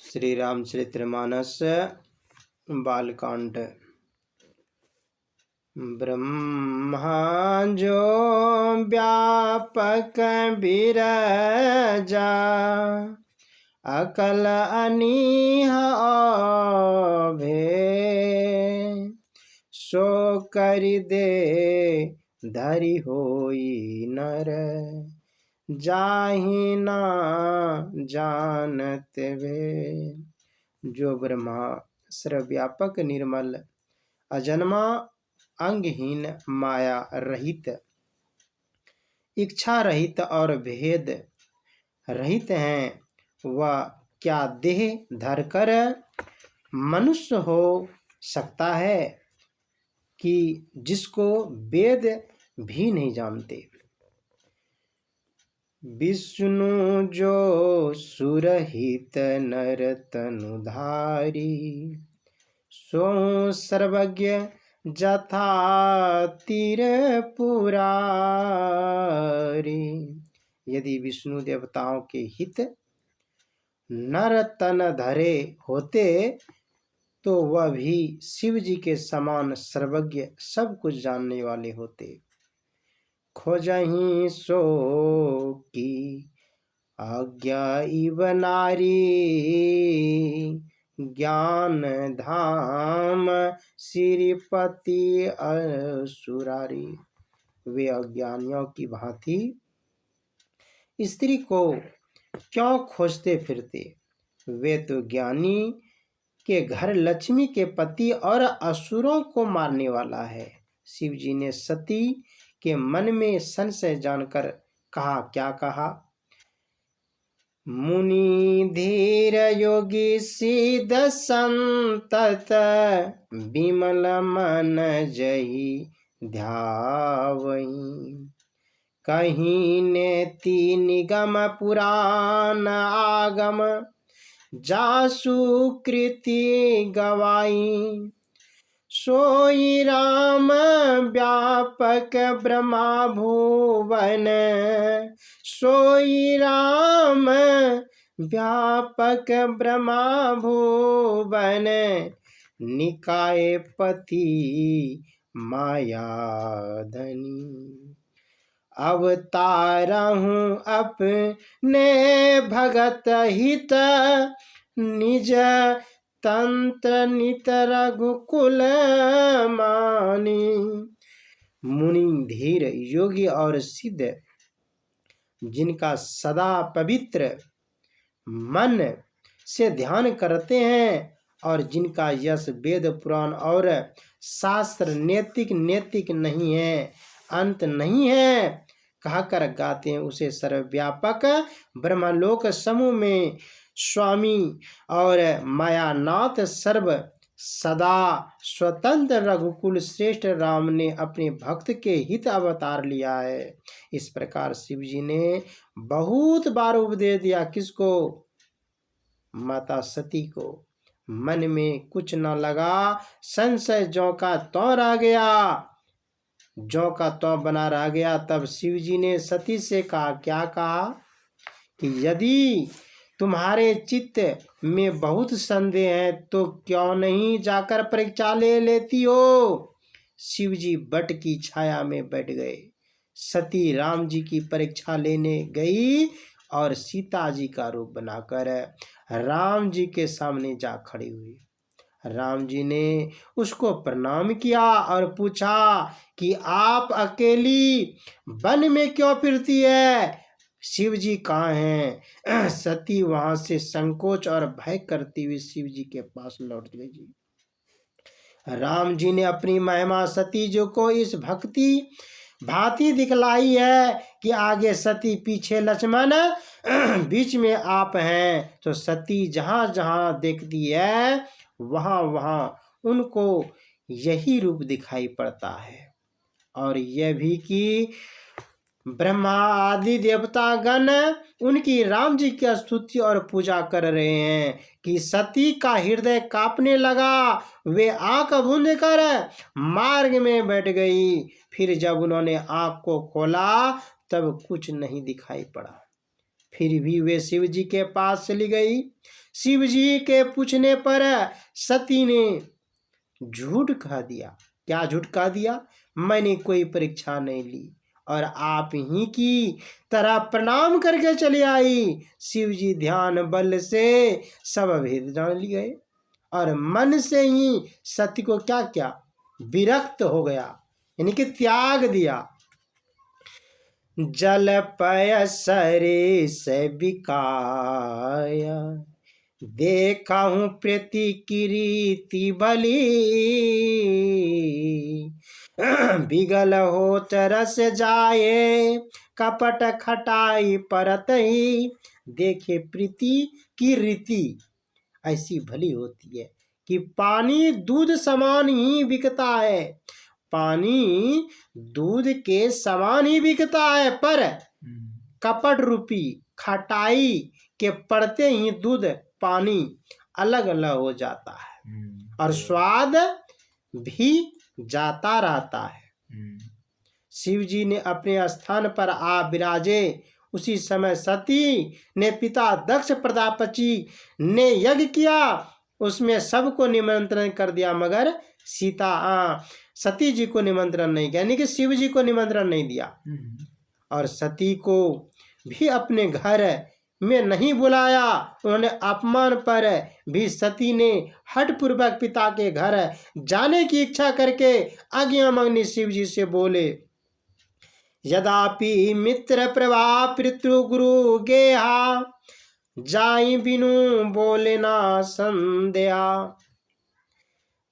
श्री रामचरितमानस बालकांड। ब्रह्मा जो व्यापक बिरजा, अकल अनीह भे, सो करि दे धरि होई नर, जाहि ना जानत वे। जो ब्रह्मा सर्वव्यापक, निर्मल, अजन्मा, अंगहीन, माया रहित, इच्छा रहित और भेद रहित हैं, वह क्या देह धरकर मनुष्य हो सकता है कि जिसको वेद भी नहीं जानते। विष्णु जो सुरहित नर तनुधारी, सो सर्वज्ञ जथा तीर पुरारी। यदि विष्णु देवताओं के हित नर तन धरे होते तो वह भी शिव जी के समान सर्वज्ञ, सब कुछ जानने वाले होते। खोजहि सो की आज्ञा इव नारी, ज्ञान धाम श्रीपति असुरारी। वे अज्ञानियों की भांति स्त्री को क्यों खोजते फिरते? वे तो ज्ञानी के घर लक्ष्मी के पति और असुरों को मारने वाला है। शिव जी ने सती के मन में संशय जानकर कहा, क्या कहा? मुनि धीर योगी सिद्ध संतत, विमल मन जहि ध्यावई। कहीं नेति निगम पुराण आगम, जासु कृति गवाई। सोई राम व्यापक ब्रह्मा भुवन, सोई राम व्यापक ब्रह्मा भुवन। निकाय पति माया धनी, अवतारहूँ अपने भगत हित, निज तंत्र नित रघुकुल मानी। मुनि धीर योगी और सिद्ध, जिनका सदा पवित्र मन से ध्यान करते हैं और जिनका यश वेद पुराण और शास्त्र नैतिक नहीं है, अंत नहीं है, कहकर गाते हैं, उसे सर्वव्यापक ब्रह्मलोक समूह में स्वामी और मायानाथ सर्व सदा स्वतंत्र रघुकुल श्रेष्ठ राम ने अपने भक्त के हित अवतार लिया है। इस प्रकार शिव जी ने बहुत बार उपदेश दिया। किसको? माता सती को। मन में कुछ न लगा, संशय ज्यों का त्यों रह गया, ज्यों का त्यों बना रह गया। तब शिव जी ने सती से कहा, क्या कहा? कि यदि तुम्हारे चित्त में बहुत संदेह है तो क्यों नहीं जाकर परीक्षा ले लेती हो? शिव जी बट की छाया में बैठ गए। सती राम जी की परीक्षा लेने गई और सीता जी का रूप बनाकर राम जी के सामने जा खड़ी हुई। राम जी ने उसको प्रणाम किया और पूछा कि आप अकेली वन में क्यों फिरती है? शिव जी कहाँ हैं? सती वहां से संकोच और भय करती हुई शिव जी के पास लौट गई। राम जी ने अपनी महिमा सती जी को इस भक्ति भांति दिखलाई है कि आगे सती, पीछे लक्ष्मण, बीच में आप हैं। तो सती जहां जहां देखती है वहां वहां उनको यही रूप दिखाई पड़ता है। और यह भी कि ब्रह्मा आदि देवता गण उनकी राम जी की स्तुति और पूजा कर रहे हैं कि सती का हृदय कांपने लगा। वे आंख बूंद कर मार्ग में बैठ गई। फिर जब उन्होंने आंख को खोला तब कुछ नहीं दिखाई पड़ा। फिर भी वे शिव जी के पास चली गई। शिव जी के पूछने पर सती ने झूठ कह दिया। क्या झूठ कह दिया? मैंने कोई परीक्षा नहीं ली और आप ही की तरह प्रणाम करके चली आई। शिव जी ध्यान बल से सब भेद जान ली गए और मन से ही सती को क्या क्या विरक्त हो गया, यानी कि त्याग दिया। जल पय सरे से बिकाया, देखा हूँ प्रतिकृति भली, बिगल हो तरस जाए कपट खटाई परत ही, देखे प्रीति की रीति ऐसी भली होती है कि पानी दूध समान ही बिकता है। पानी दूध के समान ही बिकता है, पर कपट रूपी खटाई के पड़ते ही दूध पानी अलग अलग हो जाता है और स्वाद भी जाता रहता है। शिव जी ने अपने स्थान पर आ विराजे। उसी समय सती ने पिता दक्ष प्रजापति ने यज्ञ किया, उसमें सबको निमंत्रण कर दिया, मगर सती जी को निमंत्रण नहीं किया, यानी कि शिव जी को निमंत्रण नहीं दिया। और सती को भी अपने घर में नहीं बुलाया। उन्होंने अपमान पर भी सती ने हठपूर्वक पिता के घर जाने की इच्छा करके आज्ञा मांगनी शिव जी से बोले, यदापि मित्र प्रभा पितृ गुरु गेहा, जाई बिनु बोले ना संध्या।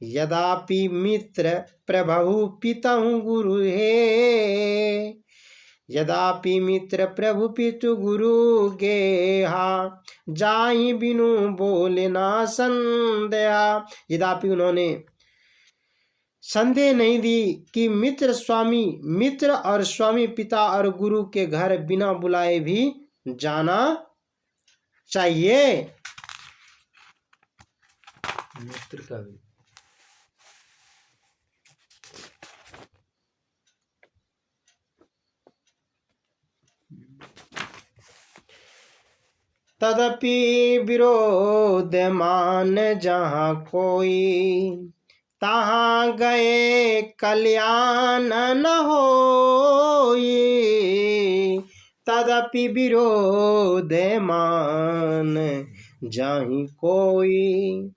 यदापि मित्र प्रभु पितहु गुरु हे, यदापि मित्र प्रभु पितु गुरु गेहा, जाई बिनु बोले ना संध्या। यदापि उन्होंने संदेह नहीं दी कि मित्र और स्वामी पिता और गुरु के घर बिना बुलाए भी जाना चाहिए। मित्र का भी तदपि विरोधमान जहाँ कोई, तहाँ गए कल्याण न होई। तदपि विरोधमान जहीं कोई,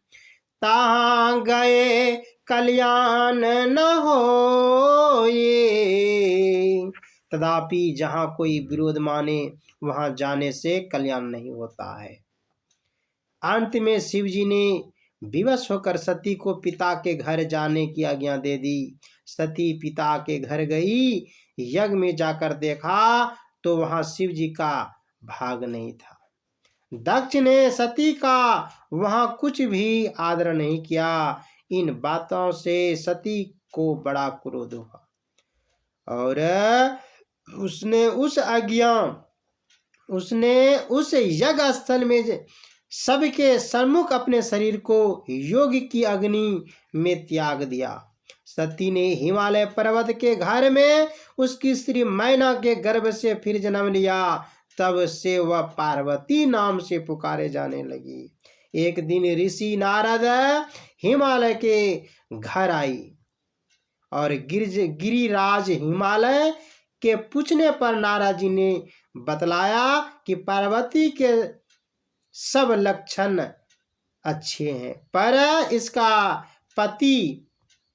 तहाँ गए कल्याण न होई। तदापि जहाँ कोई विरोध माने वहाँ जाने से कल्याण नहीं होता है। अंत में शिव जी ने विवश होकर सती को पिता के घर जाने की आज्ञा दे दी। सती पिता के घर गई। यज्ञ में जाकर देखा तो वहां शिव जी का भाग नहीं था। दक्ष ने सती का वहां कुछ भी आदर नहीं किया। इन बातों से सती को बड़ा क्रोध हुआ और उसने उस यज्ञ स्थल में सबके सम्मुख अपने शरीर को योग की अग्नि में त्याग दिया। सती ने हिमालय पर्वत के घर में उसकी स्त्री मैना के गर्भ से फिर जन्म लिया। तब से वह पार्वती नाम से पुकारे जाने लगी। एक दिन ऋषि नारद हिमालय के घर आई और गिरिराज हिमालय के पूछने पर नारद जी ने बतलाया कि पार्वती के सब लक्षण अच्छे हैं, पर इसका पति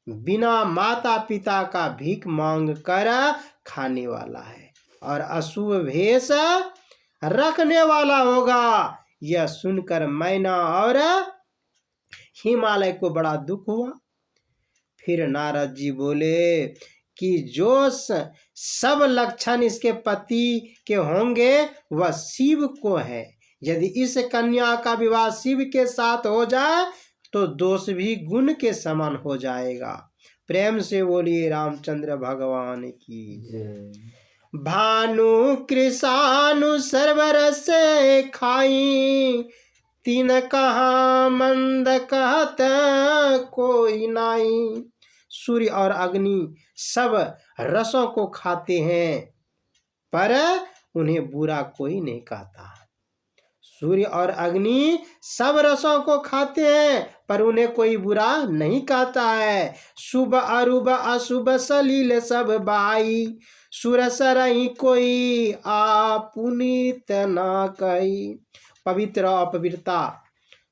बिना माता पिता का भीख मांग कर खाने वाला है और अशुभ भेष रखने वाला होगा। यह सुनकर मैना और हिमालय को बड़ा दुख हुआ। फिर नारद जी बोले कि जो सब लक्षण इसके पति के होंगे वह शिव को है। यदि इस कन्या का विवाह शिव के साथ हो जाए तो दोष भी गुण के समान हो जाएगा। प्रेम से बोलिए रामचंद्र भगवान की जय। भानु कृषानु सर्वरस खाई, तीन कहा मंद कहत कोई नाई। सूर्य और अग्नि सब रसों को खाते हैं पर उन्हें बुरा कोई नहीं कहता। सूर्य और अग्नि सब रसों को खाते हैं पर उन्हें कोई बुरा नहीं कहता है। शुभ अरुभ अशुभ सलील सब बाई, सुरसरई कोई आपुनीत ना कही। पवित्र और अपवित्रता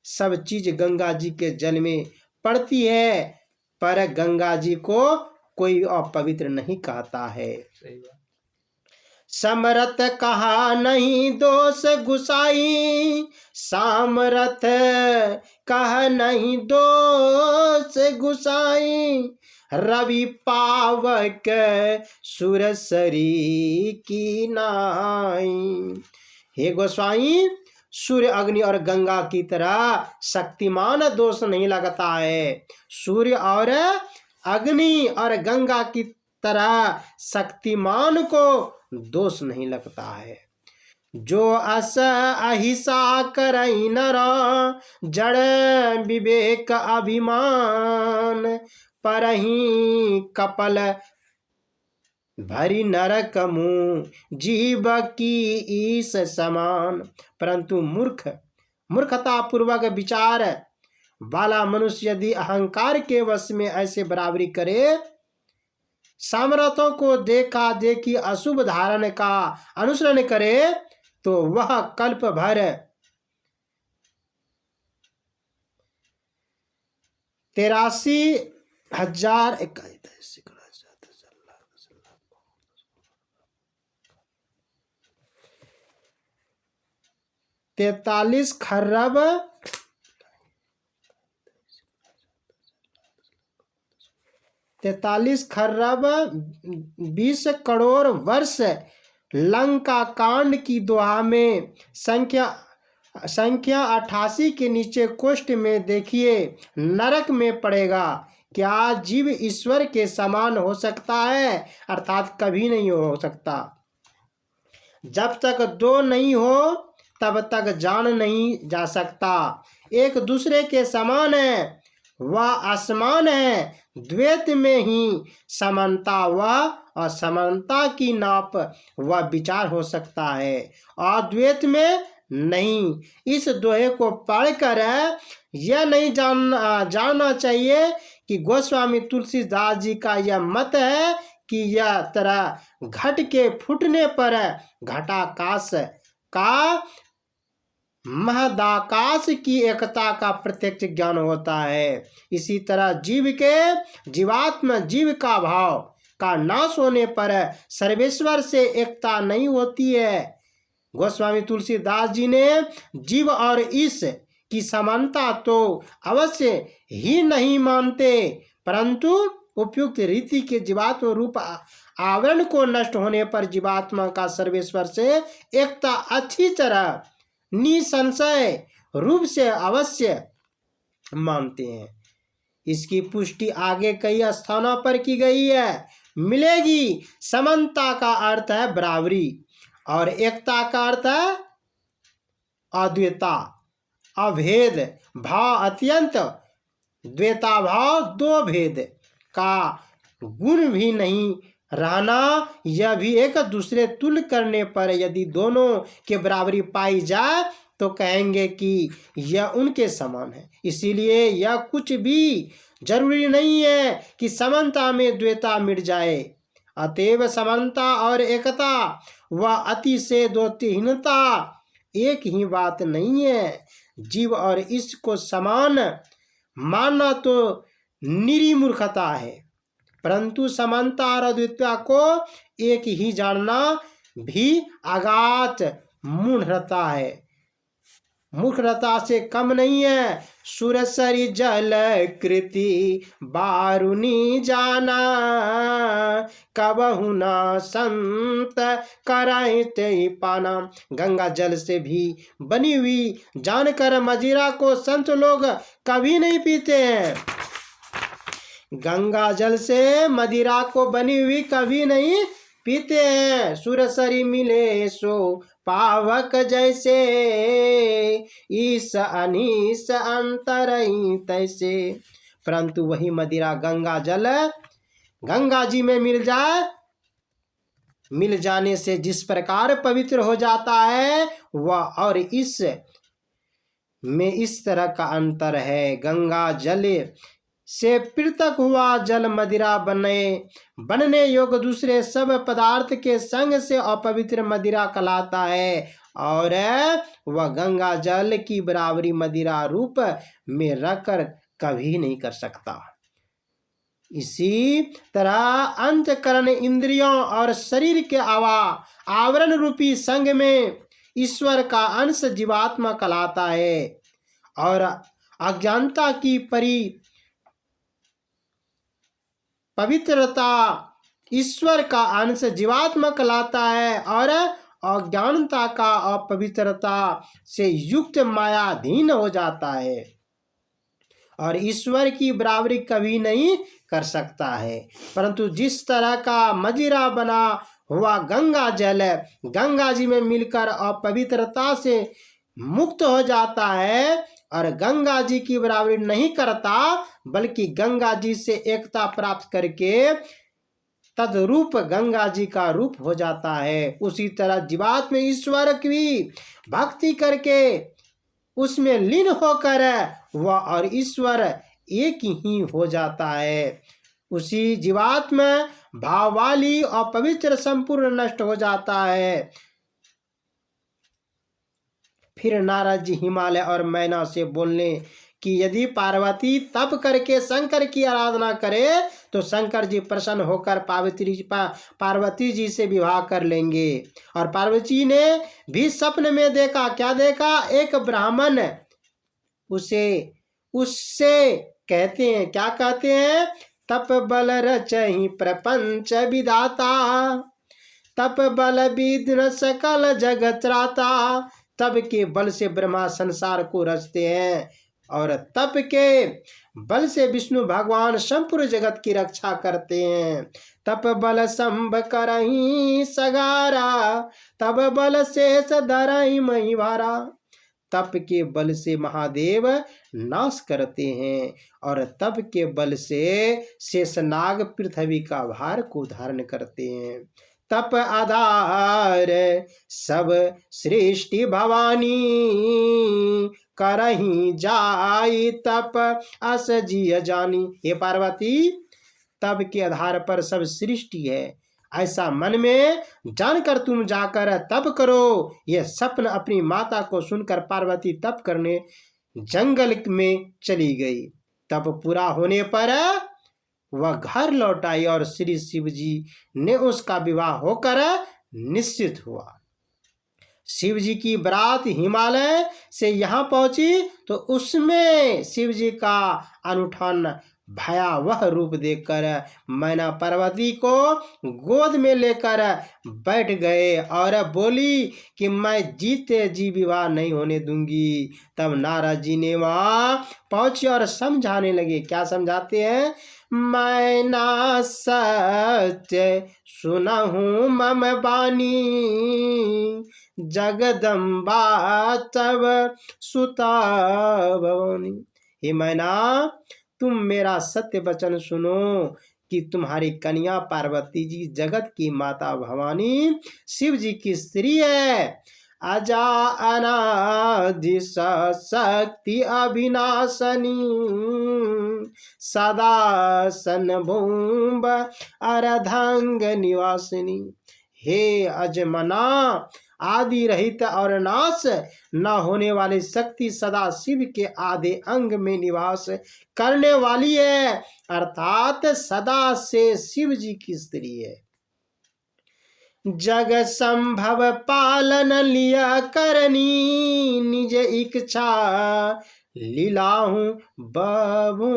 सब चीज गंगा जी के जल में पड़ती है पर गंगा जी को कोई अपवित्र नहीं कहता है। सही बात। समरथ कहा नहीं दोष गुसाई, सामरथ कहा नहीं दोष गुसाई। रवि पावक सुरसरी की नाई। हे गोसाई, सूर्य अग्नि और गंगा की तरह शक्तिमान दोष नहीं लगता है। सूर्य और अग्नि और गंगा की तरह शक्तिमान को दोष नहीं लगता है। जो अस अहिंसा करई नर, जड़ विवेक अभिमान। परही कपल भरी नरक मुँह, जीव की ईस समान। परंतु मूर्खता पूर्वक विचार वाला मनुष्य यदि अहंकार के वश में ऐसे बराबरी करे, सामर्थ्यों को देखा देखी अशुभ धारण का अनुसरण करे, तो वह कल्प भर 83,000 43 खरब 20 करोड़ वर्ष लंका कांड की दोहा में संख्या 88 के नीचे कोष्ठ में देखिए, नरक में पड़ेगा। क्या जीव ईश्वर के समान हो सकता है? अर्थात कभी नहीं हो सकता। जब तक दो नहीं हो तब तक जान नहीं जा सकता। एक दूसरे के समान है, वह आसमान है। द्वैत में ही समानता व असमानता की नाप व विचार हो सकता है, अद्वैत में नहीं। इस दोहे को पढ़कर यह नहीं जानना चाहिए कि गोस्वामी तुलसीदास जी का यह मत है कि यह तरह घट के फूटने पर घटाकाश का महदाकाश की एकता का प्रत्यक्ष ज्ञान होता है। इसी तरह जीव के जीवात्म जीव का भाव का नाश होने पर सर्वेश्वर से एकता नहीं होती है। गोस्वामी तुलसीदास जी ने जीव और ईश की समानता तो अवश्य ही नहीं मानते, परंतु उपयुक्त रीति के जीवात्म रूप आवरण को नष्ट होने पर जीवात्मा का सर्वेश्वर से एकता अच्छी तरह निसंशय रूप से अवश्य मानते हैं। इसकी पुष्टि आगे कई स्थानों पर की गई है। मिलेगी। समानता का अर्थ है बराबरी और एकता का अर्थ है अद्वैता, अभेद भाव अत्यंत। द्वैता भाव दो भेद का गुण भी नहीं रहना, यह भी एक दूसरे तुल्य करने पर यदि दोनों के बराबरी पाई जाए तो कहेंगे कि यह उनके समान है। इसीलिए यह कुछ भी जरूरी नहीं है कि समानता में द्वैता मिट जाए। अतएव समानता और एकता व अतिशयोक्तिहीनता एक ही बात नहीं है। जीव और ईश को समान मानना तो निरी मूर्खता है, परंतु समानता और अद्वैतता को एक ही जानना भी अगाध मूढ़ता है, मूर्खता से कम नहीं है। सुरसरी जल कृति बारुनी जाना, कबहु न संत कराते पाना। गंगा जल से भी बनी हुई जानकर मदिरा को संत लोग कभी नहीं पीते हैं। गंगा जल से मदिरा को बनी हुई कभी नहीं पीते हैं। सुरसरी मिले सो पावक जैसे, ईस अनीस अंतरई तैसे। परंतु वही मदिरा गंगा जी में मिल जाए मिल जाने से जिस प्रकार पवित्र हो जाता है वह और इस में इस तरह का अंतर है। गंगा जल से पृथक हुआ जल मदिरा बनने योग्य दूसरे सब पदार्थ के संग से अपवित्र मदिरा कहलाता है और वह गंगा जल की बराबरी मदिरा रूप में रखकर कभी नहीं कर सकता। इसी तरह अंतकरण इंद्रियों और शरीर के आवरण रूपी संग में ईश्वर का अंश जीवात्मा कहलाता है और अज्ञानता की पवित्रता ईश्वर का अंश जीवात्मा कहलाता है और अज्ञानता का अपवित्रता से युक्त मायाधीन हो जाता है और ईश्वर की बराबरी कभी नहीं कर सकता है। परंतु जिस तरह का मदिरा बना हुआ गंगा जल गंगा जी में मिलकर अपवित्रता से मुक्त हो जाता है और गंगा जी की बराबरी नहीं करता बल्कि गंगा जी से एकता प्राप्त करके तदरूप गंगा जी का रूप हो जाता है, उसी तरह जीवात्मा ईश्वर की भक्ति करके उसमें लीन होकर वह और ईश्वर एक ही हो जाता है। उसी जीवात्मा भाव वाली और पवित्र संपूर्ण नष्ट हो जाता है। फिर नारद जी हिमालय और मैना से बोलने कि यदि पार्वती तप करके शंकर की आराधना करे तो शंकर जी प्रसन्न होकर पार्वती जी से विवाह कर लेंगे। और पार्वती जी ने भी स्वप्न में देखा, क्या देखा? एक ब्राह्मण उससे कहते हैं, क्या कहते हैं? तप बल रचहि प्रपंच विधाता, तप बल विघ्न सकल जगत त्राता। तप के बल से ब्रह्मा संसार को रचते हैं और तप के बल से विष्णु भगवान संपूर्ण जगत की रक्षा करते हैं। तप बल संभ करहि सगारा, तब बल शेष धरहि महिवारा। तप के बल से महादेव नाश करते हैं और तप के बल से शेषनाग पृथ्वी का भार को धारण करते हैं। तप आधार सब सृष्टि भवानी, करही जाई तप अस जिय जानी। हे पार्वती, तप के आधार पर सब सृष्टि है, ऐसा मन में जानकर तुम जाकर तप करो। यह स्वप्न अपनी माता को सुनकर पार्वती तप करने जंगल में चली गई। तप पूरा होने पर वह घर लौट आई और श्री शिव जी ने उसका विवाह होकर निश्चित हुआ। शिव जी की बारात हिमालय से यहाँ पहुंची तो उसमें शिव जी का अनुठान भयावह रूप देखकर मैना पार्वती को गोद में लेकर बैठ गए और बोली कि मैं जीते जी विवाह नहीं होने दूंगी। तब नारद जी ने वहाँ पहुंचे और समझाने लगे। क्या समझाते हैं? मैना सत्य सुनहु मम बानी, जगदम्बा तब सुता भवानी। हे मैना, तुम मेरा सत्य वचन सुनो कि तुम्हारी कन्या पार्वती जी जगत की माता भवानी शिव जी की स्त्री है। अजा अनादि शक्ति अविनाशनी, सदा सनभूम्ब अर्धांग निवासिनी। हे अजमना, आदि रहित और नाश न होने वाली शक्ति सदा शिव के आधे अंग में निवास करने वाली है, अर्थात सदा से शिव जी की स्त्री है। जग संभव पालन लिया करनी, निज इच्छा लीलाहूं बभू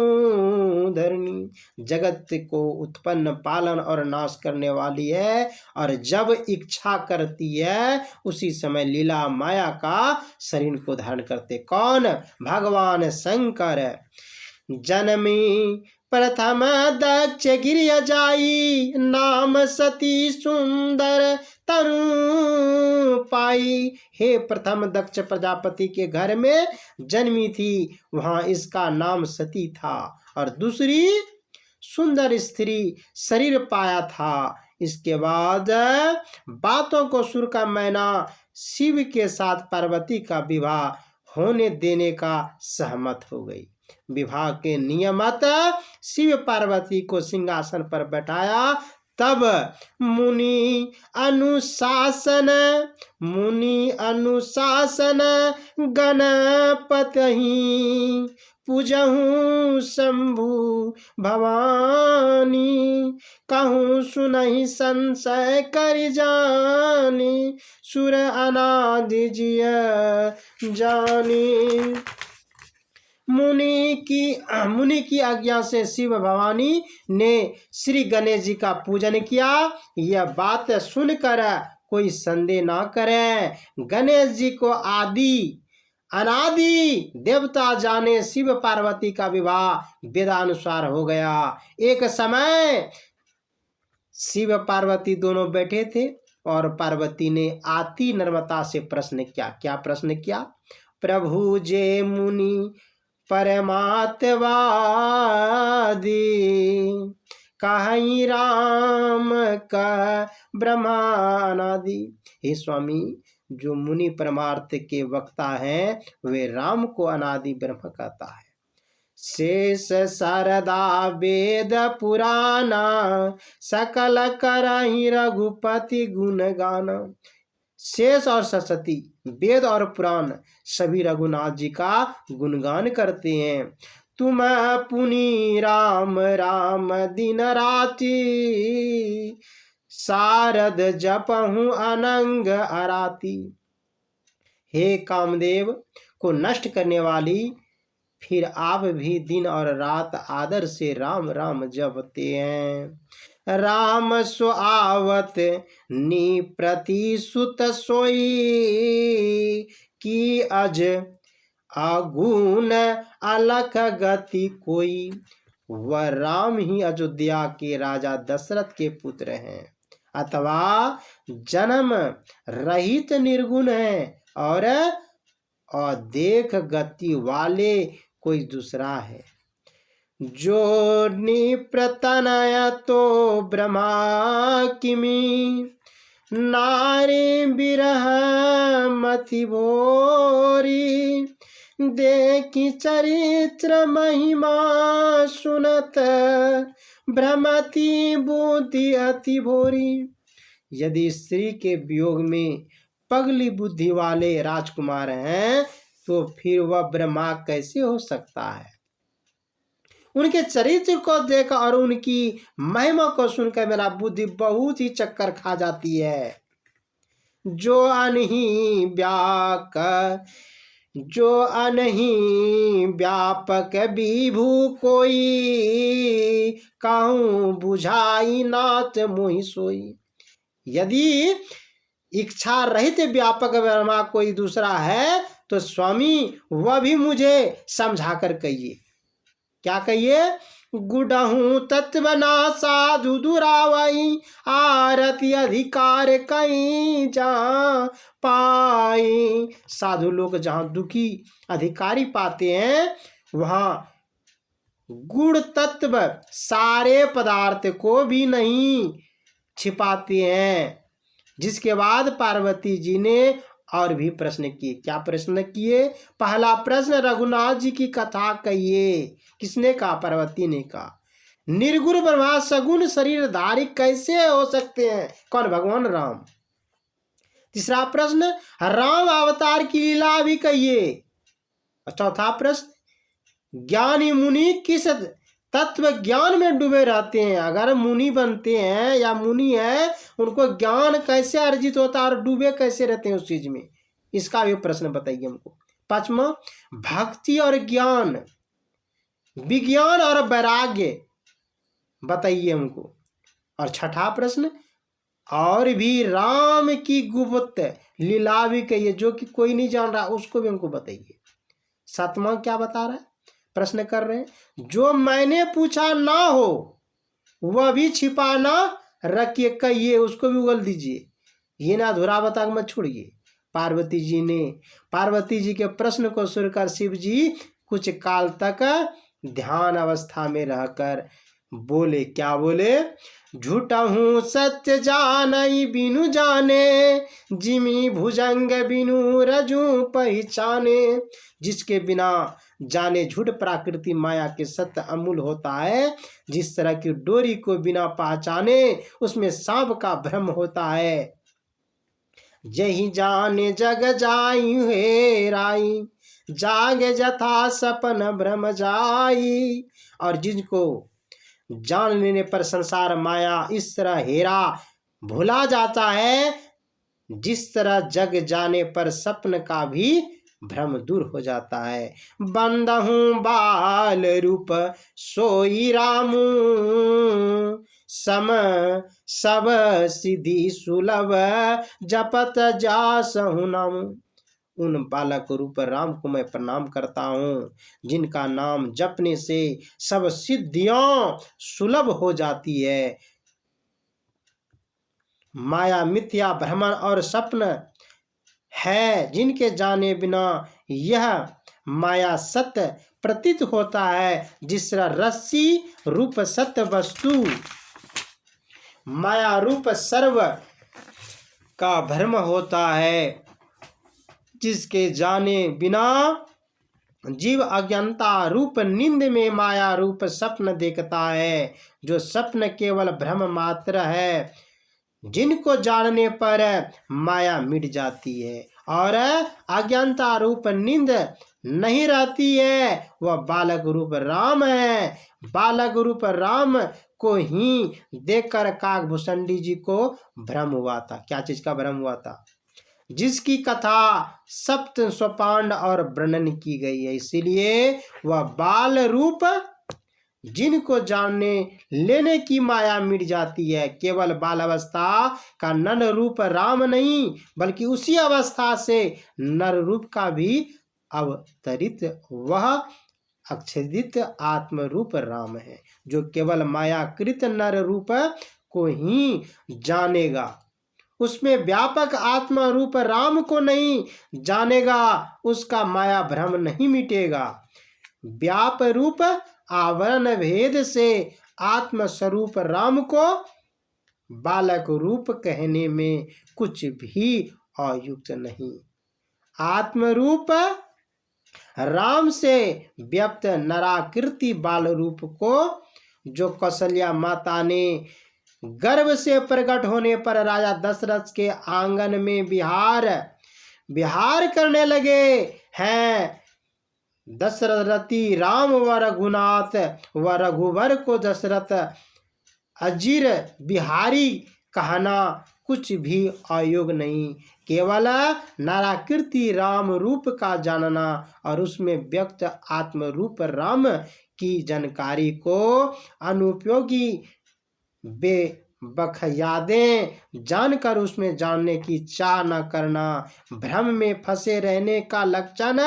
धरनी। जगत को उत्पन्न पालन और नाश करने वाली है और जब इच्छा करती है उसी समय लीला माया का शरीर को धारण करते। कौन? भगवान शंकर। जनमी प्रथम दक्ष गिरिय जाई, नाम सती सुंदर तनु पाई। हे प्रथम दक्ष प्रजापति के घर में जन्मी थी, वहां इसका नाम सती था और दूसरी सुंदर स्त्री शरीर पाया था। इसके बाद बातों को सुर का मैना शिव के साथ पार्वती का विवाह होने देने का सहमत हो गई। विवाह के नियमत शिव पार्वती को सिंहासन पर बैठाया। तब मुनि अनुशासन गणपतहि पूजहूँ शंभु भवानी, कहूँ सुनहि संशय कर जानी, सुर अनादि जिय जानी। मुनि की आज्ञा से शिव भवानी ने श्री गणेश जी का पूजन किया। यह बात सुनकर कोई संदेह ना करे। गणेश जी को आदि अनादि देवता जाने शिव पार्वती का विवाह वेदानुसार हो गया। एक समय शिव पार्वती दोनों बैठे थे और पार्वती ने आती नर्मदा से प्रश्न किया। क्या प्रश्न किया? प्रभु जे मुनि परमात्वादी, कहीं राम का ब्रह्मानादि। हे स्वामी, जो मुनि परमार्थ के वक्ता हैं वे राम को अनादि ब्रह्म कहता है। शेष शारदा वेद पुराना, सकल करहि रघुपति गुण गाना। शेष और सरस्वती, वेद और पुराण सभी रघुनाथ जी का गुणगान करते हैं। तुम पुनि राम राम दिन राति, शारद जपहूँ अनंग अराती। हे कामदेव को नष्ट करने वाली, फिर आप भी दिन और रात आदर से राम राम जपते हैं। राम सो आवत नी प्रति सुत सोई, की अज अगुण अलख गति कोई। वह राम ही अयोध्या के राजा दशरथ के पुत्र हैं, अथवा जन्म रहित निर्गुण हैं और अदेख गति वाले कोई दूसरा है। जो निप्रतनय तो ब्रह्मा किमी, नारी बिरह मति भोरी। देखी चरित्र महिमा सुनत, भ्रमति बुद्धि अति भोरी। यदि स्त्री के वियोग में पगली बुद्धि वाले राजकुमार हैं तो फिर वह ब्रह्मा कैसे हो सकता है? उनके चरित्र को देख और उनकी महिमा को सुनकर मेरा बुद्धि बहुत ही चक्कर खा जाती है। जो अनही व्यापक विभु कोई, कहूँ बुझाई नाथ मोहि सोई। यदि इच्छा रहित व्यापक ब्रह्मा कोई दूसरा है तो स्वामी वह भी मुझे समझा कर कहिए। क्या कहिए? गुडहूँ तत्वना साधु दुरावई, आरती अधिकार कहीं जहाँ पाई। साधु लोग जहाँ दुखी अधिकारी पाते हैं वहाँ गुण तत्व सारे पदार्थ को भी नहीं छिपाते हैं। जिसके बाद पार्वती जी ने और भी प्रश्न किए। क्या प्रश्न किए? पहला प्रश्न, रघुनाथ जी की कथा कहिए। किसने कहा? पार्वती ने कहा। निर्गुण ब्रह्मा सगुण शरीरधारी कैसे हो सकते हैं? कौन? भगवान राम। तीसरा प्रश्न, राम अवतार की लीला भी कहिए। चौथा प्रश्न, ज्ञानी मुनि किस तत्व ज्ञान में डूबे रहते हैं? अगर मुनि बनते हैं या मुनि है उनको ज्ञान कैसे अर्जित होता है और डूबे कैसे रहते हैं उस चीज में? इसका भी प्रश्न बताइए हमको। पांचवा, भक्ति और ज्ञान, विज्ञान और वैराग्य बताइए हमको। और छठा प्रश्न, और भी राम की गुप्त लीला भी कहिए जो कि कोई नहीं जान रहा, उसको भी हमको बताइए। सातवां क्या बता रहा है? प्रश्न कर रहे हैं, जो मैंने पूछा ना हो वह भी छिपा ना रखिए, कहिए, उसको भी उगल दीजिए। ये ना अधूरा बता मत छोड़िए। पार्वती जी के प्रश्न को सुनकर शिव जी कुछ काल तक ध्यान अवस्था में रहकर बोले। क्या बोले? झूठहूँ सत्य जानई बिनु जाने, जिमी भुजंग बिनु रजू पहचाने। जिसके बिना जाने झूठ प्राकृति माया के सत्य अमूल होता है, जिस तरह की डोरी को बिना पहचाने उसमें सांप का भ्रम होता है। जही जाने जग जाई हेराई, जागे जथा सपन भ्रम जाई। और जिनको जान लेने पर संसार माया इस तरह हेरा भुला जाता है, जिस तरह जग जाने पर सपन का भी भ्रम दूर हो जाता है। बंदहूँ बाल रूप सोई रामू, सम सब सिद्धि सुलभ जपत जासहु नामु। उन बालक रूप राम को मैं प्रणाम करता हूँ, जिनका नाम जपने से सब सिद्धियां सुलभ हो जाती है। माया मिथ्या भ्रमण और स्वप्न है, जिनके जाने बिना यह माया सत्य प्रतीत होता है। जिस तरह रस्सी रूप सत्य वस्तु माया रूप सर्व का भ्रम होता है, जिसके जाने बिना जीव अज्ञानता रूप नींद में माया रूप स्वप्न देखता है, जो स्वप्न केवल भ्रम मात्र है। जिनको जानने पर माया मिट जाती है और अज्ञानता रूप नींद नहीं रहती है, वह बालक रूप राम है। बालक रूप राम को ही देखकर काकभूषणी जी को भ्रम हुआ था। क्या चीज का भ्रम हुआ था? जिसकी कथा सप्त सोपान और वर्णन की गई है। इसीलिए वह बाल रूप जिनको जानने लेने की माया मिट जाती है। केवल बाल अवस्था का नर रूप राम नहीं, बल्कि उसी अवस्था से नर रूप का भी अवतरित वह अक्षदित आत्म रूप राम है, जो केवल मायाकृत नर रूप को ही जानेगा। उसमें व्यापक आत्मा रूप राम को नहीं जानेगा, उसका माया भ्रम नहीं मिटेगा। व्याप रूप आवरण भेद से आत्म स्वरूप राम को बालक रूप कहने में कुछ भी अयुक्त नहीं। आत्म रूप राम से व्यक्त नराकृति बाल रूप को जो कौशल्या माता ने गर्भ से प्रकट होने पर राजा दशरथ के आंगन में विहार करने लगे हैं। दशरथी राम व रघुनाथ व रघुवर को दशरथ अजीर बिहारी कहना कुछ भी अयोग नहीं। केवल नाराकृति राम रूप का जानना और उसमें व्यक्त आत्म रूप राम की जानकारी को अनुपयोगी बेबखयादें जानकर उसमें जानने की चाह न करना भ्रम में फंसे रहने का लक्षण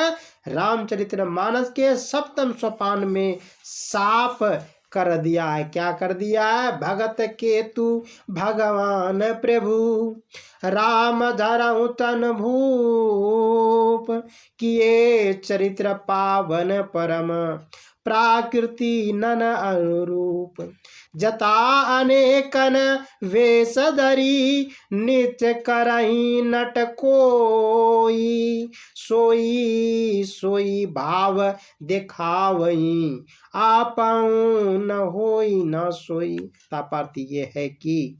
रामचरितमानस के सप्तम सोपान में साफ कर दिया है। क्या कर दिया है? भगत केतु भगवान प्रभु राम धरऊ तन भूप, किए चरित्र पावन परम प्राकृति नन अनुरूप। जता अनेकन वेश धरी नित्य करही नट कोई, सोई सोई भाव दिखावही आपऊ न होई न सोई। तात्पर्य ये है कि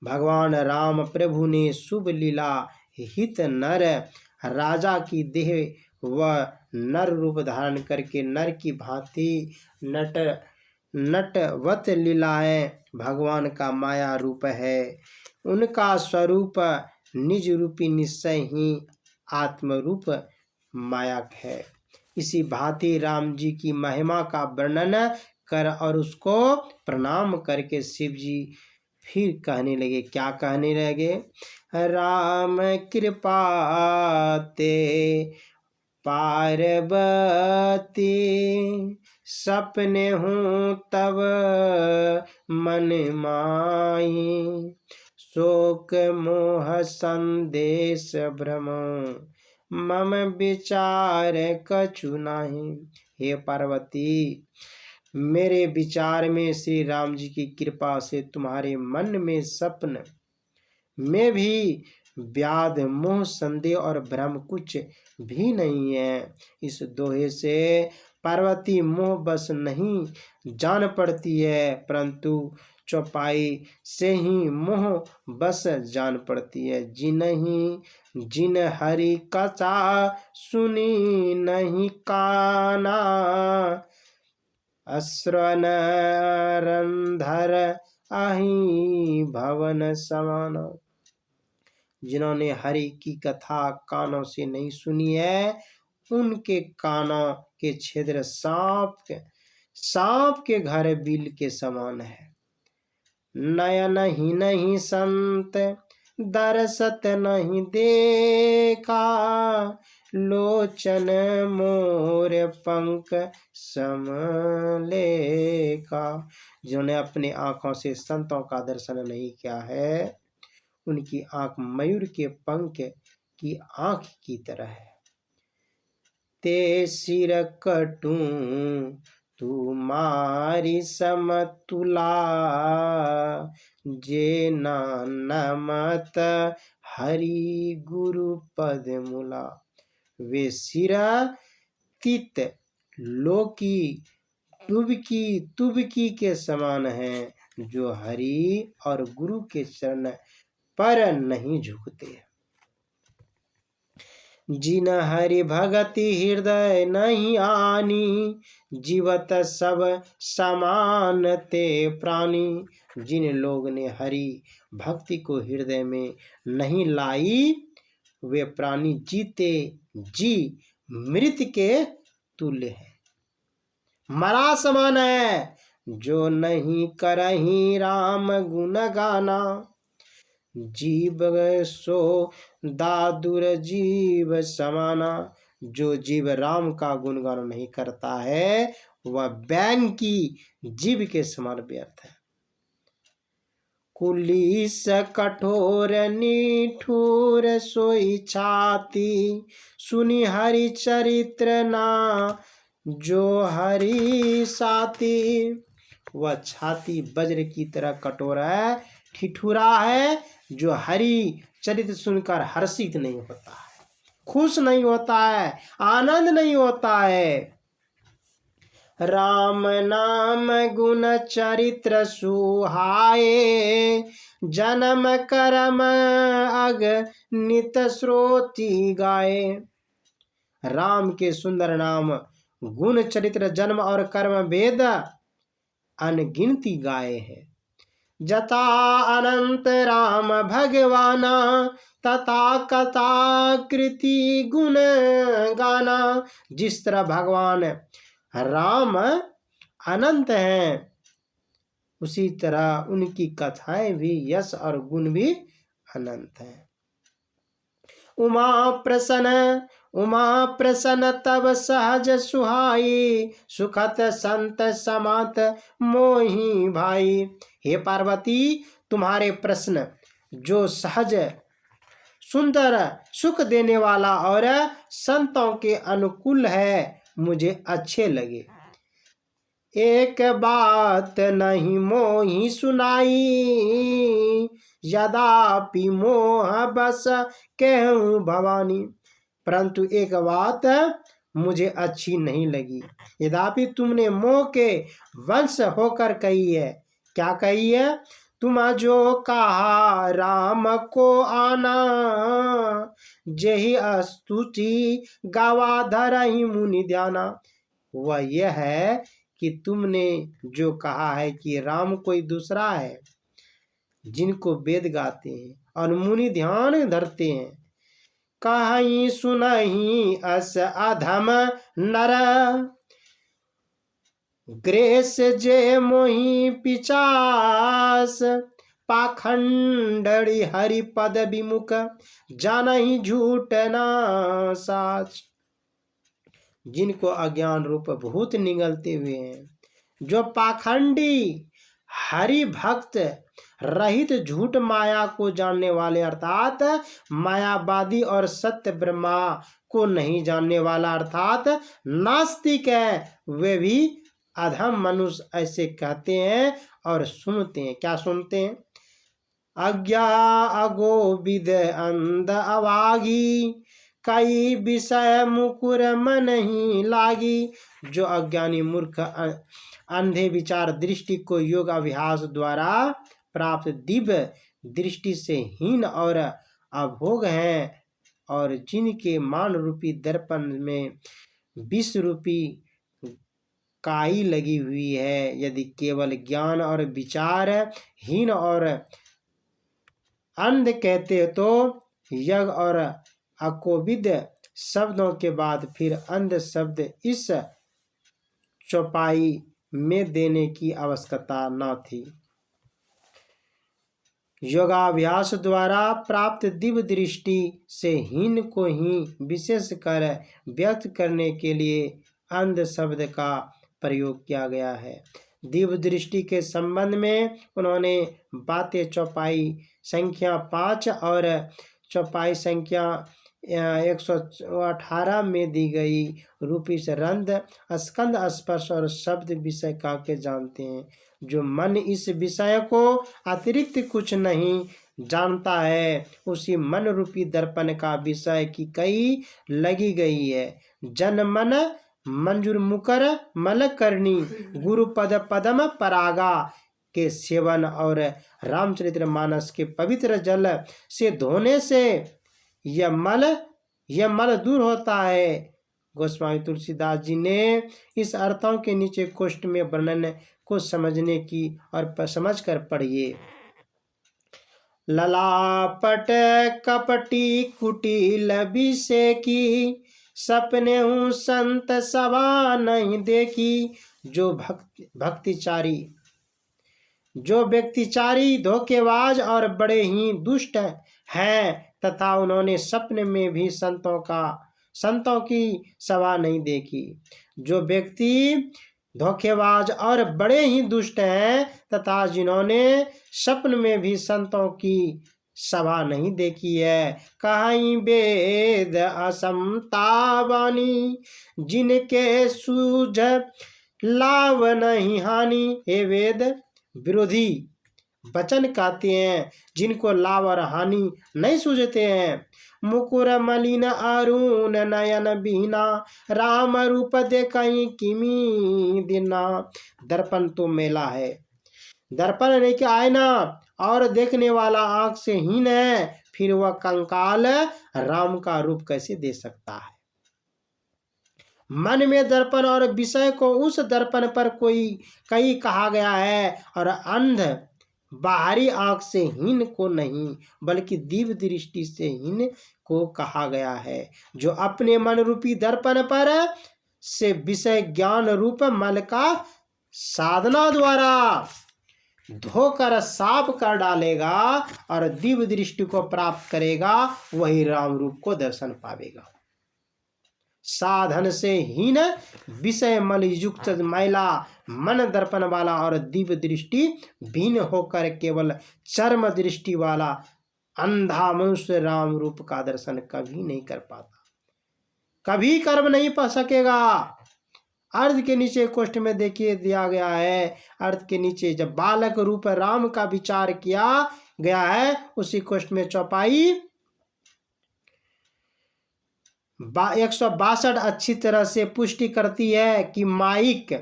भगवान राम प्रभु ने शुभ लीला हित नर राजा की देह व नर रूप धारण करके नर की भांति नटवत लीलाएं भगवान का माया रूप है। उनका स्वरूप निज रूपी निश्चय ही आत्म रूप माया है। इसी भांति राम जी की महिमा का वर्णन कर और उसको प्रणाम करके शिव जी फिर कहने लगे। क्या कहने लगे? राम कृपा ते पार्वती, सपने हूँ तब मन माही, शोक मोह संदेश भ्रम मम विचार कछु नाही। हे पार्वती, मेरे विचार में श्री राम जी की कृपा से तुम्हारे मन में स्वप्न में भी व्याध मोह संदेह और भ्रम कुछ भी नहीं है। इस दोहे से पार्वती मोह बस नहीं जान पड़ती है, परंतु चौपाई से ही मोह बस जान पड़ती है। जिन हरि कथा सुनी नहीं काना, अश्रन रंधर अहि भवन समाना। जिन्होंने हरि की कथा कानों से नहीं सुनी है, उनके कानों के छिद्र सांप के घर बिल के समान है। नयन ही नहीं संत दरसत नहीं देखा, लोचन मोर पंख समलेखा। जिन्होंने अपने आंखों से संतों का दर्शन नहीं किया है, उनकी आंख मयूर के पंख की आंख की तरह है। ते सिर कटू तुम्हारी समतुला, जे नानमत हरि गुरु पद मूला। वे सिरा तित लोकी तुबकी के समान हैं, जो हरि और गुरु के चरण पर नहीं झुकते। जिन हरि भगति हृदय नहीं आनी, जीवत सब समान ते प्राणी। जिन लोग ने हरि भक्ति को हृदय में नहीं लाई, वे प्राणी जीते जी मृत के तुल्य है, मरा समान है। जो नहीं करही राम गुण गाना, जीव सो दादुर जीव समाना। जो जीव राम का गुणगान नहीं करता है, वह बैंग की जीव के समान व्यर्थ है। कुलीस कठोर निठुर सोई छाती, सुनी हरि चरित्र ना जो हरि साथी। वह छाती वज्र की तरह कठोर है, ठिठुरा है, जो हरि चरित्र सुनकर हर्षित नहीं होता है, खुश नहीं होता है, आनंद नहीं होता है। राम नाम गुण चरित्र सुहाए, जन्म कर्म अग नित श्रोति गाए। राम के सुंदर नाम गुण चरित्र जन्म और कर्म भेद अनगिनती गाए हैं। जता अनंत राम भगवाना, तथा कथा कृति गुण गाना। जिस तरह भगवान राम अनंत हैं, उसी तरह उनकी कथाएं भी, यश और गुण भी अनंत हैं। उमा प्रसन्न तब सहज सुहाई, सुखत संत समात मोहि भाई। हे पार्वती, तुम्हारे प्रश्न जो सहज सुंदर सुख देने वाला और संतों के अनुकूल है, मुझे अच्छे लगे। एक बात नहीं मोहि सुनाई, यदापि मोह बस कहूँ भवानी। परंतु एक बात मुझे अच्छी नहीं लगी, यद्यपि तुमने मोह के वंश होकर कही है। क्या कही है? तुम जो कहा राम को आना, जेहि स्तुति गवाधर ही मुनि ध्याना। वह यह है कि तुमने जो कहा है कि राम कोई दूसरा है, जिनको वेद गाते हैं और मुनि ध्यान धरते हैं। कहीं सुनहि अस अधम नर, ग्रेस जे मोहि पिचास। पाखंडड़ी हरि पद विमुख, जानहि झूठ ना साच। जिनको अज्ञान रूप भूत निगलते हुए हैं, जो पाखंडी हरि भक्त रहित झूठ माया को जानने वाले अर्थात मायावादी और सत्य ब्रह्मा को नहीं जानने वाला अर्थात नास्तिक है, वे भी अधम मनुष्य ऐसे कहते हैं और सुनते हैं। क्या सुनते हैं? अज्ञा अगो विद अंध अवागी, कई विषय मुकुर मन ही लागी। जो अज्ञानी मूर्ख अंधे विचार दृष्टि को योग अभ्यास द्वारा प्राप्त दिव्य दृष्टि से हीन और अभोग हैं, और जिनके मान रूपी दर्पण में विष रूपी काई लगी हुई है, यदि केवल ज्ञान और विचार हीन और अंध कहते तो यज्ञ और अकोविद शब्दों के बाद फिर अंध शब्द इस चौपाई में देने की आवश्यकता न थी। योगाभ्यास द्वारा प्राप्त दिव्य दृष्टि से हीन को ही विशेष कर व्यक्त करने के लिए अंध शब्द का प्रयोग किया गया है। दिव्य दृष्टि के संबंध में उन्होंने बातें चौपाई संख्या 5 और चौपाई संख्या 118 में दी गई रूपी से रंध स्कंद स्पर्श और शब्द विषय का के जानते हैं। जो मन इस विषय को अतिरिक्त कुछ नहीं जानता है, उसी मन रूपी दर्पण का विषय की कई लगी गई है। जन मन मंजूर मुकर मल करनी, गुरु पद पदम परागा के सेवन और रामचरितमानस के पवित्र जल से धोने से यह मल दूर होता है। गोस्वामी तुलसीदास जी ने इस अर्थों के नीचे कोष्ठ में वर्णन को समझने की और समझ कर पढ़िए। ललापट कपटी कुटिल विषे की, सपने हूँ संत सभा नहीं देखी। जो व्यक्तिचारी धोखेबाज और बड़े ही दुष्ट हैं, तथा उन्होंने सपने में भी संतों की सभा नहीं देखी। जो व्यक्ति धोखेबाज और बड़े ही दुष्ट हैं तथा जिन्होंने स्वप्न में भी संतों की सभा नहीं देखी है। कहीं वेद असमता वाणी, जिनके सूझ लाभ नहीं हानि। हे वेद विरोधी वचन कहते हैं, जिनको लाभ और हानि नहीं सूझते हैं। मुकुर मलिन अरुण नयन बीना, राम रूप देखई किमी दिना। दर्पण तो मेला है, दर्पण नहीं कि आईना, और देखने वाला आंख से हीन है, फिर वह कंकाल राम का रूप कैसे दे सकता है। मन में दर्पण और विषय को उस दर्पण पर कई कहा गया है, और अंध बाहरी आंख से हीन को नहीं बल्कि दिव्य दृष्टि से हीन को कहा गया है। जो अपने मन रूपी दर्पण पर से विषय ज्ञान रूप मल का साधना द्वारा धोकर साफ कर डालेगा और दिव्य दृष्टि को प्राप्त करेगा, वही राम रूप को दर्शन पावेगा। साधन से हीन विषय मल युक्त मैला मन दर्पण वाला और दिव्य दृष्टि भिन्न होकर केवल चर्म दृष्टि वाला अंधा मनुष्य राम रूप का दर्शन कभी नहीं कर पाता, कभी कर्म नहीं पा सकेगा। अर्थ के नीचे कोष्ठ में देखिए दिया गया है, अर्थ के नीचे जब बालक रूप राम का विचार किया गया है, उसी कोष्ठ में चौपाई 162 अच्छी तरह से पुष्टि करती है कि माइक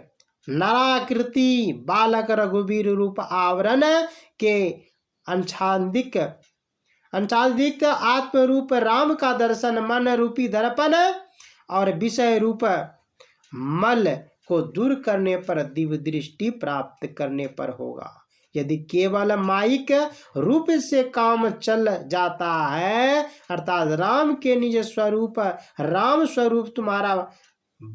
नराकृति बालक रघुवीर रूप आवरण के अंशादिक आत्म रूप राम का दर्शन मन रूपी दर्पण और विषय रूप मल को दूर करने पर दिव्य दृष्टि प्राप्त करने पर होगा। यदि केवल माइक रूप से काम चल जाता है, अर्थात राम के निज स्वरूप राम स्वरूप तुम्हारा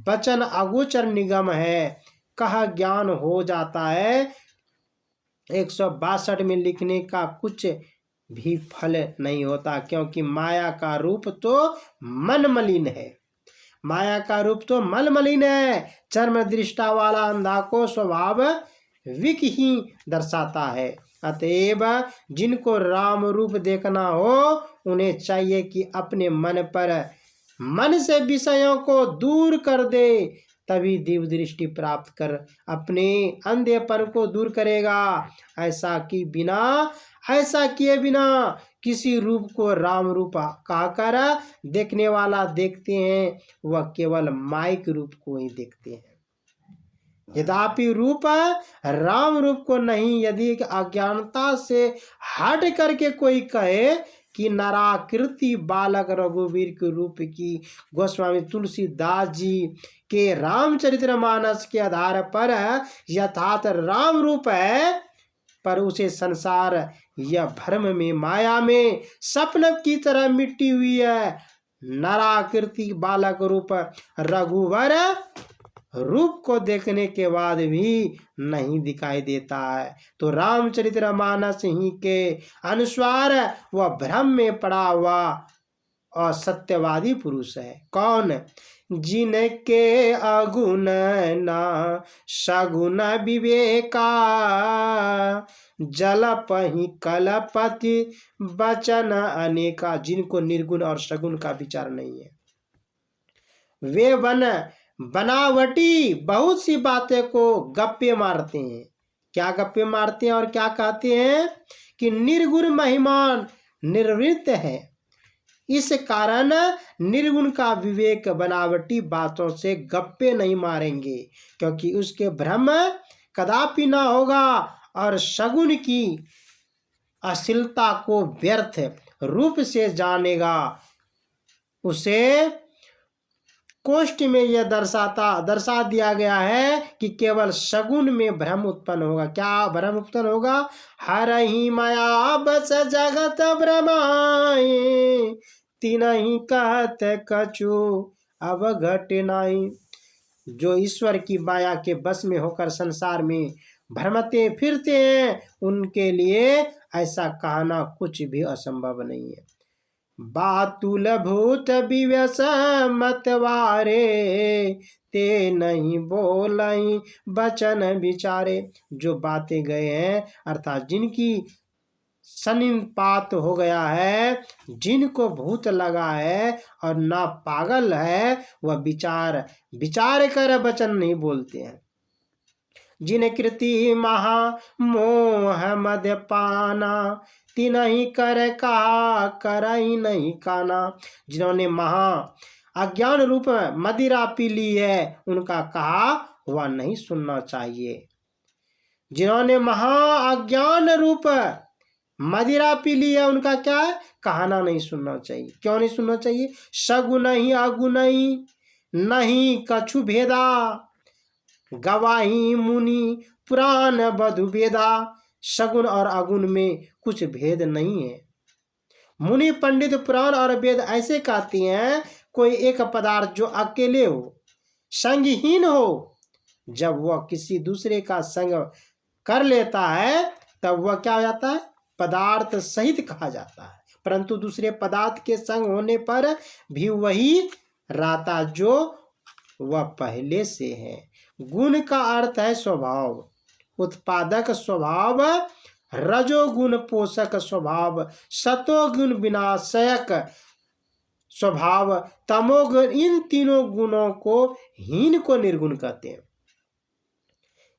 वचन अगोचर निगम है, कहा ज्ञान हो जाता है, 162 में लिखने का कुछ भी फल नहीं होता, क्योंकि माया का रूप तो मन मलिन है, माया का रूप तो मल मलिन है। चर्म दृष्टा वाला अंधा को स्वभाव विक ही दर्शाता है। अतएव जिनको राम रूप देखना हो, उन्हें चाहिए कि अपने मन से विषयों को दूर कर दे, तभी दिव्य दृष्टि प्राप्त कर अपने अंधेपन को दूर करेगा। ऐसा किए बिना किसी रूप को राम रूप कहकर देखने वाला देखते हैं, वह केवल माइक रूप को ही देखते हैं। यद्यपि रूप राम रूप को नहीं। यदि अज्ञानता से हट करके कोई कहे कि नराकृति बालक रघुवीर के रूप की गोस्वामी तुलसीदास जी के रामचरितमानस के आधार पर यथार्थ राम रूप है, पर उसे संसार या भ्रम में माया में सपन की तरह मिटी हुई है। नराकृति बालक रूप रघुवर रूप को देखने के बाद भी नहीं दिखाई देता है। तो रामचरितमानस ही के अनुसार वह भ्रम में पड़ा हुआ असत्यवादी पुरुष है। कौन? जिनके अगुण ना सगुण विवेका, जलपहि कलपति वचन अनेका। जिनको निर्गुण और सगुण का विचार नहीं है, वे बनावटी बहुत सी बातें को गप्पे मारते हैं। क्या गप्पे मारते हैं और क्या कहते हैं कि निर्गुण महिमान निर्वृत्त है। इस कारण निर्गुण का विवेक बनावटी बातों से गप्पे नहीं मारेंगे, क्योंकि उसके भ्रम कदापि ना होगा और सगुण की अश्लीलता को व्यर्थ रूप से जानेगा। उसे कोष्ठ में यह दर्शा दिया गया है कि केवल सगुण में भ्रम उत्पन्न होगा। क्या भ्रम उत्पन्न होगा? हरहि माया बस जगत भ्रमाए, तिनहि कहत कछु अब घट नाई। जो ईश्वर की माया के बस में होकर संसार में भ्रमते फिरते हैं, उनके लिए ऐसा कहना कुछ भी असंभव नहीं है। बातुल भूत विवश मतवारे, ते नहीं बोलई वचन विचारे। जो बातें गए हैं अर्थात जिनकी सन्निपात हो गया है, जिनको भूत लगा है और ना पागल है, वह विचार कर वचन नहीं बोलते हैं। जिन कृति महा मोह मद्यपाना, तिनहि कर कहा करई नहीं काना। जिन्होंने महा अज्ञान रूप मदिरा पी ली है, उनका कहा हुआ नहीं सुनना चाहिए। जिन्होंने महा अज्ञान रूप मदिरा पी ली है, उनका क्या है? कहना नहीं सुनना चाहिए। क्यों नहीं सुनना चाहिए? सगुन ही अगुन नहीं कछु भेदा, गवाही मुनि पुराण बधु वेदा। सगुण और अगुण में कुछ भेद नहीं है। मुनि पंडित पुराण और वेद ऐसे कहते हैं, कोई एक पदार्थ जो अकेले हो, संगहीन हो, जब वह किसी दूसरे का संग कर लेता है तब वह क्या हो जाता है? पदार्थ सहित कहा जाता है। परंतु दूसरे पदार्थ के संग होने पर भी वही रहता जो वह पहले से है। गुण का अर्थ है स्वभाव, उत्पादक स्वभाव, रजोगुण पोषक स्वभाव, सतोगुण विनाशक स्वभाव, तमोगुण। इन तीनों गुणों को हीन को निर्गुण कहते हैं।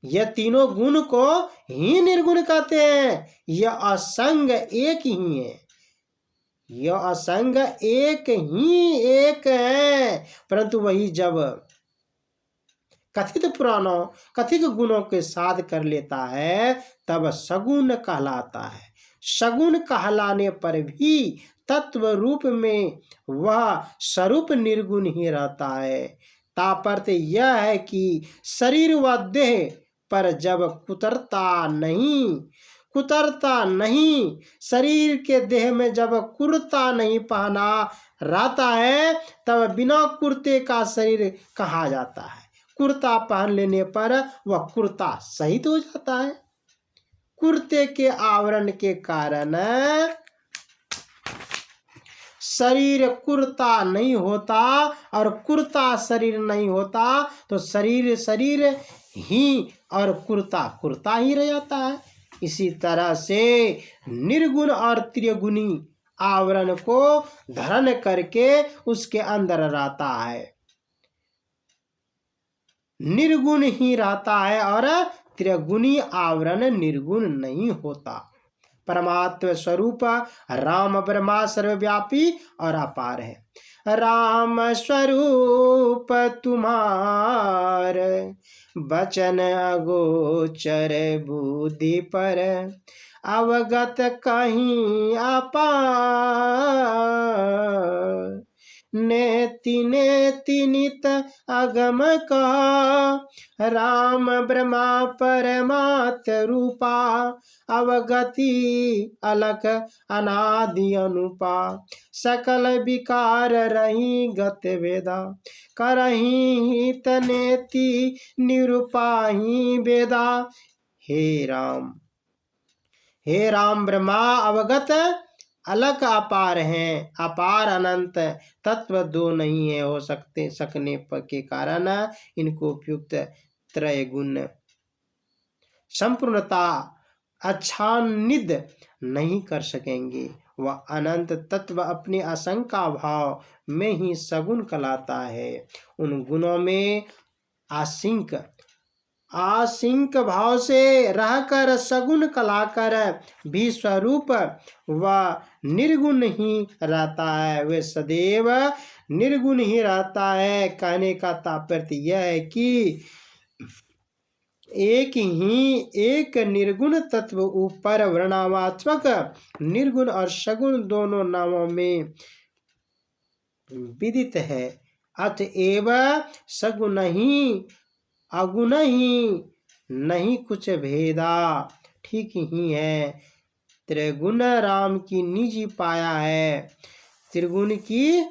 यह तीनों गुण को ही निर्गुण कहते हैं। यह असंग एक ही है। यह असंग एक ही एक है, परंतु वही जब कथित पुराणों कथित गुणों के साथ कर लेता है तब सगुण कहलाता है। सगुण कहलाने पर भी तत्व रूप में वह स्वरूप निर्गुण ही रहता है। तात्पर्य यह है कि शरीर व देह पर जब कुतरता नहीं, शरीर के देह में जब कुर्ता नहीं पहना रहता है, तब बिना कुर्ते का शरीर कहा जाता है। कुर्ता पहन लेने पर वह कुर्ता सहित हो जाता है। कुर्ते के आवरण के कारण शरीर कुर्ता नहीं होता और कुर्ता शरीर नहीं होता, तो शरीर ही और कुर्ता ही रह जाता है। इसी तरह से निर्गुण और त्रिगुणी आवरण को धारण करके उसके अंदर रहता है। निर्गुण ही रहता है और त्रिगुणी आवरण निर्गुण नहीं होता। परमात्म स्वरूप राम ब्रह्मा सर्वव्यापी और अपार है। राम स्वरूप तुम्हार बचन अगोचर बुद्धि पर अवगत कहीं अपार। नेति नेति नित अगम कहा राम ब्रह्मा परमात्म रूपा अवगति अलख अनादि अनुपा। सकल विकार रही गत वेदा करही हित नेति निरूपाही वेदा। हे राम ब्रह्मा अवगत अलग अपार हैं, अपार अनंत तत्व दो नहीं है हो सकने के कारण इनको उपयुक्त त्रय गुण संपूर्णता आच्छादित नहीं कर सकेंगे। वह अनंत तत्व अपने असंख्य भाव में ही सगुण कहलाता है। उन गुणों में आसिंक भाव से रहकर सगुण कलाकर भी स्वरूप व निर्गुण ही रहता है। वे सदैव निर्गुण ही रहता है। कहने का तात्पर्य यह है कि एक निर्गुण तत्व ऊपर वर्णात्मक निर्गुण और सगुण दोनों नामों में विदित है। अतएव सगुण ही अगुण ही नहीं कुछ भेदा ठीक ही है। त्रिगुण राम की निजी पाया है, त्रिगुण की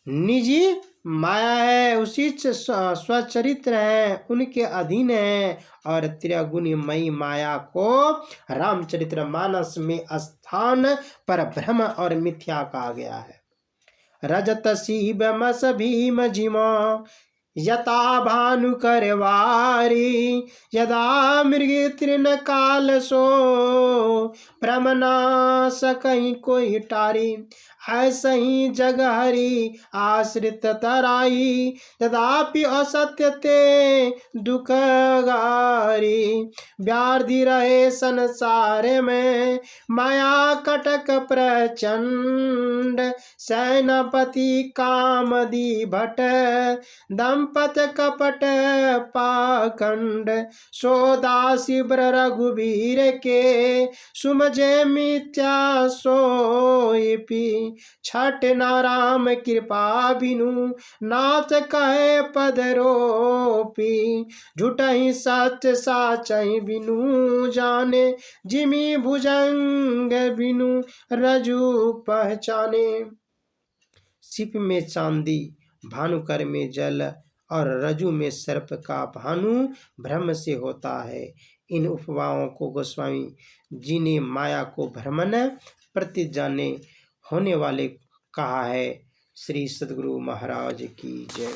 निजी माया है, उसी स्वचरित्र है, उनके अधीन है। और त्रिगुणमयी माया को रामचरित्र मानस में स्थान पर भ्रम और मिथ्या कहा गया है। रजत शिव मस भीम जिमा यथा भानु करवारी यदा मृग तृण काल सो भ्रमनाश कहीं कोई टारी। ऐसे ही जग हरि आश्रित तराई तथापि असत्य ते दुख गारी। व्याधि रहे संसार में माया कटक प्रचंड सेनापति कामदी भट दंपत कपट पाखंड। सोदासी रघुवीर के सुमझे मिथ्या सोई छठ नाराम कृपा बिनु नाथ कहे पद रोपी। झूठही सत्य साचही बिनु जाने जिमी भुजंग बिनु रजू पहचाने। सिप में चांदी भानुकर में जल और रजू में सर्प का भानु भ्रम से होता है। इन उपमाओं को गोस्वामी जी ने माया को भ्रमण प्रति जाने होने वाले कहा है। श्री सद्गुरु महाराज की जय।